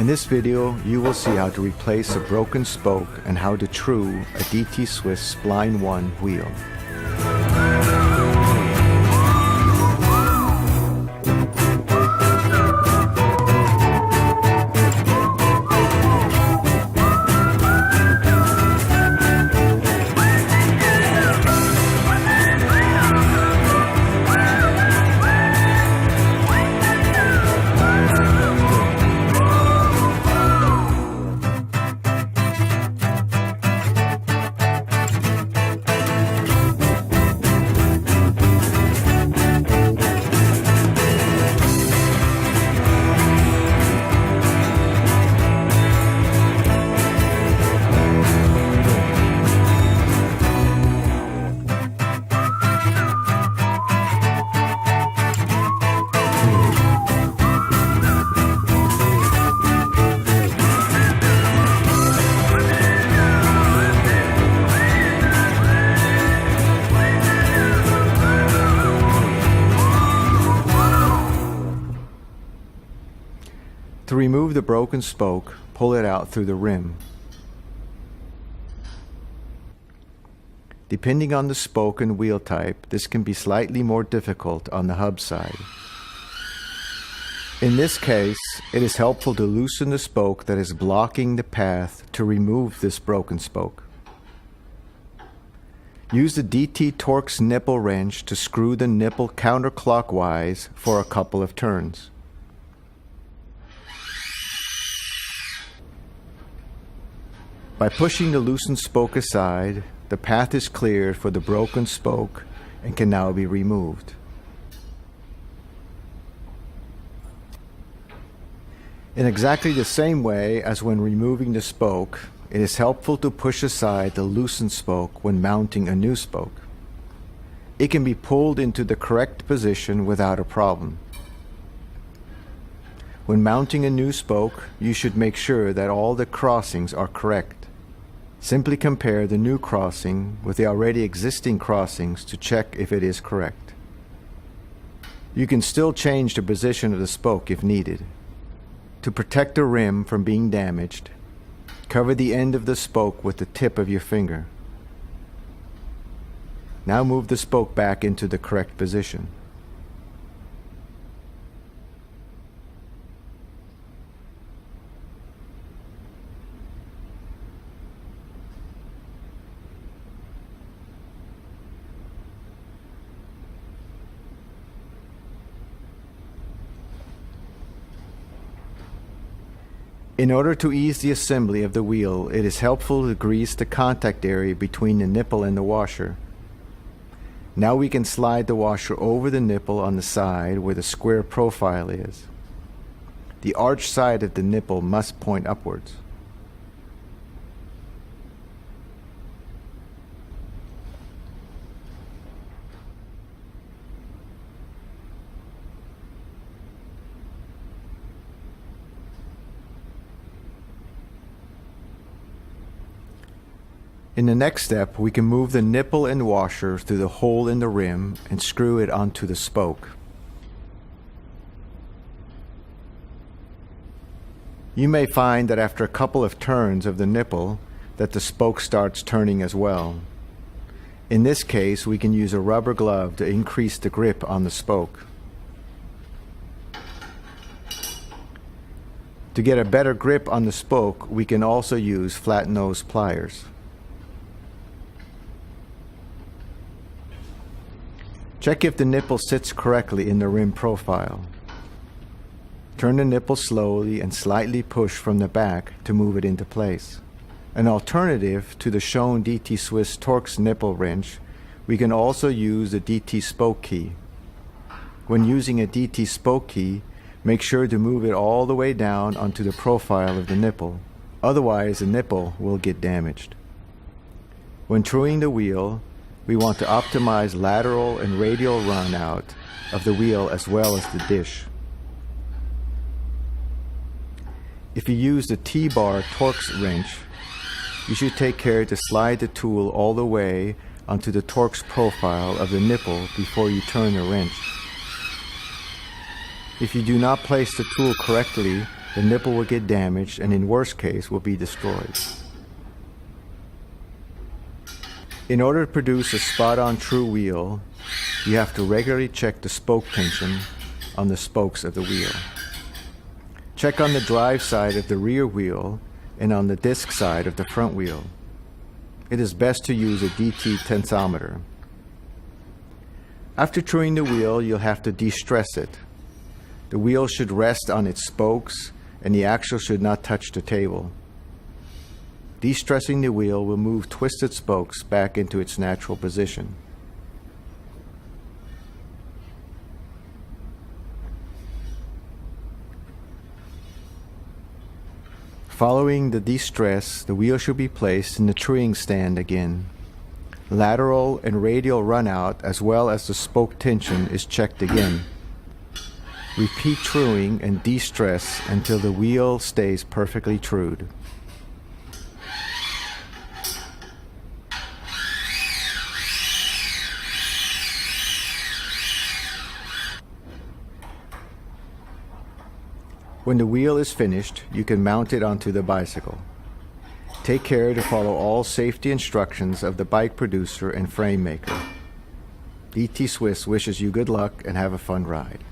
this video, you will see how to replace a broken spoke and how to true a DT Swiss Spline 1 wheel. To remove the broken spoke, pull it out through the rim. Depending on the spoke and wheel type, this can be slightly more difficult on the hub side. In this case, it is helpful to loosen the spoke that is blocking the path to remove this broken spoke. Use the DT Torx nipple wrench to screw the nipple counterclockwise for a couple of turns. By pushing the loosened spoke aside, the path is cleared for the broken spoke and can now be removed. In exactly the same way as when removing the spoke, it is helpful to push aside the loosened spoke when mounting a new spoke. It can be pulled into the correct position without a problem. When mounting a new spoke, you should make sure that all the crossings are correct. Simply compare the new crossing with the already existing crossings to check if it is correct. You can still change the position of the spoke if needed. To protect the rim from being damaged, cover the end of the spoke with the tip of your finger. Now move the spoke back into the correct position. In order to ease the assembly of the wheel, it is helpful to grease the contact area between the nipple and the washer. Now we can slide the washer over the nipple on the side where the square profile is. The arched side of the nipple must point upwards. In the next step, we can move the nipple and washer through the hole in the rim and screw it onto the spoke. You may find that after a couple of turns of the nipple that the spoke starts turning as well. In this case, we can use a rubber glove to increase the grip on the spoke. To get a better grip on the spoke, we can also use flat nose pliers. Check if the nipple sits correctly in the rim profile. Turn the nipple slowly and slightly push from the back to move it into place. An alternative to the shown DT Swiss Torx nipple wrench, we can also use the DT spoke key. When using a DT spoke key, make sure to move it all the way down onto the profile of the nipple. Otherwise, the nipple will get damaged. When truing the wheel, we want to optimize lateral and radial run out of the wheel as well as the dish. If you use the T-bar Torx wrench, you should take care to slide the tool all the way onto the Torx profile of the nipple before you turn the wrench. If you do not place the tool correctly, the nipple will get damaged and in worst case will be destroyed. In order to produce a spot-on true wheel, you have to regularly check the spoke tension on the spokes of the wheel. Check on the drive side of the rear wheel and on the disc side of the front wheel. It is best to use a DT tensometer. After truing the wheel, you'll have to de-stress it. The wheel should rest on its spokes and the axle should not touch the table. De-stressing the wheel will move twisted spokes back into its natural position. Following the de-stress, the wheel should be placed in the truing stand again. Lateral and radial runout as well as the spoke tension is checked again. Repeat truing and de-stress until the wheel stays perfectly trued. When the wheel is finished, you can mount it onto the bicycle. Take care to follow all safety instructions of the bike producer and frame maker. DT Swiss wishes you good luck and have a fun ride.